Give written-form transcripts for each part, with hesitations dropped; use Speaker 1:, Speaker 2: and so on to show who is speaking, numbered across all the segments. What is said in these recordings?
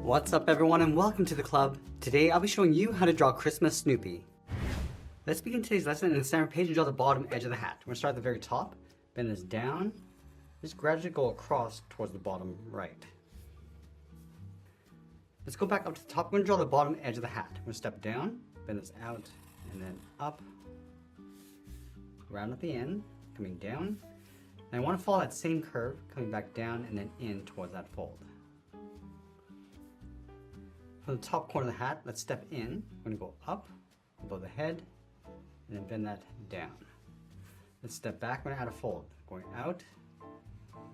Speaker 1: What's up everyone and welcome to the club. Today I'll be showing you how to draw Christmas Snoopy. Let's begin today's lesson in the center page and draw the bottom edge of the hat. We're going to start at the very top, bend this down, just gradually go across towards the bottom right. Let's go back up to the top. We're going to draw the bottom edge of the hat. We're going to step down, bend this out, and then up, round at the end, coming down. And I want to follow that same curve, coming back down and then in towards that fold. From the top corner of the hat, let's step in. We're going to go up, above the head, and then bend that down. Let's step back, we're going to add a fold. Going out,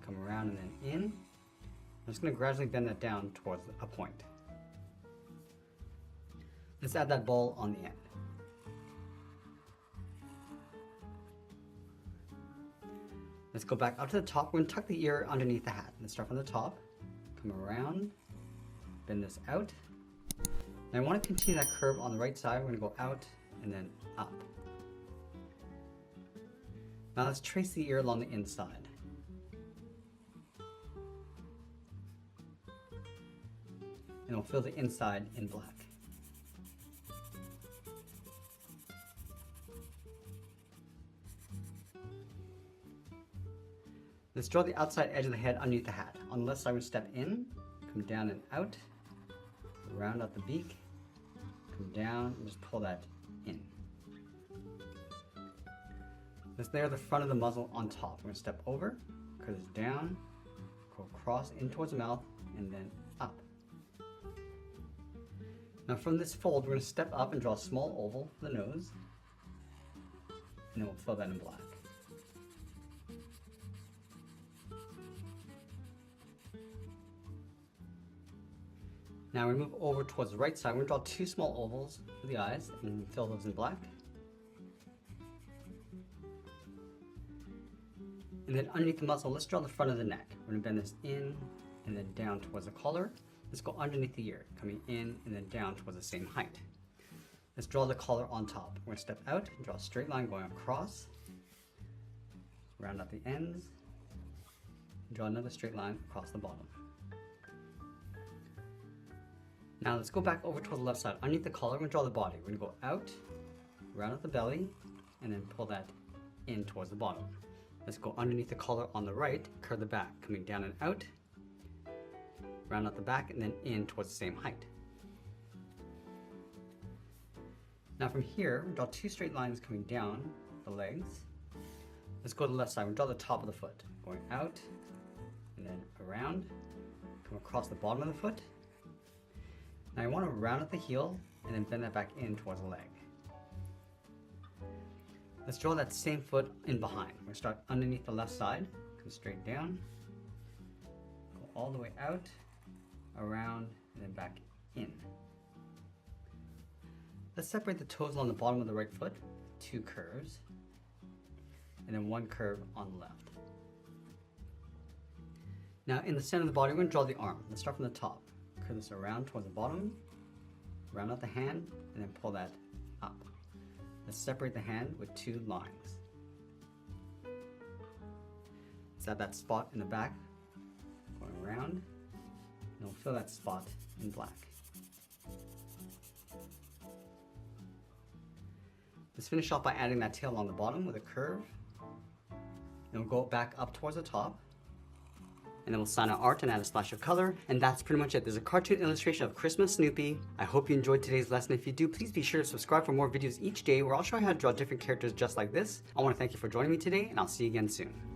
Speaker 1: come around and then in. I'm just going to gradually bend that down towards a point. Let's add that ball on the end. Let's go back up to the top. We're going to tuck the ear underneath the hat. Let's start from the top, come around, bend this out. And I want to continue that curve on the right side. We're going to go out and then up. Now let's trace the ear along the inside. And we'll fill the inside in black. Let's draw the outside edge of the head underneath the hat. On the left side, we're going to step in, come down and out, round out the beak, come down, and just pull that in. Let's layer the front of the muzzle on top. We're going to step over, curve this down, go across in towards the mouth, and then up. Now from this fold, we're going to step up and draw a small oval for the nose, and then we'll fill that in black. Now we move over towards the right side. We're going to draw two small ovals for the eyes and fill those in black. And then underneath the muzzle, let's draw the front of the neck. We're going to bend this in and then down towards the collar. Let's go underneath the ear, coming in and then down towards the same height. Let's draw the collar on top. We're going to step out and draw a straight line going across. Round out the ends. Draw another straight line across the bottom. Now let's go back over towards the left side. Underneath the collar, we're going to draw the body. We're going to go out, round out the belly, and then pull that in towards the bottom. Let's go underneath the collar on the right, curve the back, coming down and out, round out the back, and then in towards the same height. Now from here, we'll draw two straight lines coming down the legs. Let's go to the left side. We'll draw the top of the foot, going out, and then around, come across the bottom of the foot. Now I want to round at the heel and then bend that back in towards the leg. Let's draw that same foot in behind. We're going to start underneath the left side, come straight down, go all the way out, around, and then back in. Let's separate the toes on the bottom of the right foot, two curves, and then one curve on the left. Now in the center of the body, we're going to draw the arm. Let's start from the top. Curve this around towards the bottom, round out the hand, and then pull that up. Let's separate the hand with two lines. Let's add that spot in the back, going around, and we'll fill that spot in black. Let's finish off by adding that tail on the bottom with a curve. Then we'll go back up towards the top. And then we'll sign our art and add a splash of color. And that's pretty much it. There's a cartoon illustration of Christmas Snoopy. I hope you enjoyed today's lesson. If you do, please be sure to subscribe for more videos each day where I'll show you how to draw different characters just like this. I want to thank you for joining me today, and I'll see you again soon.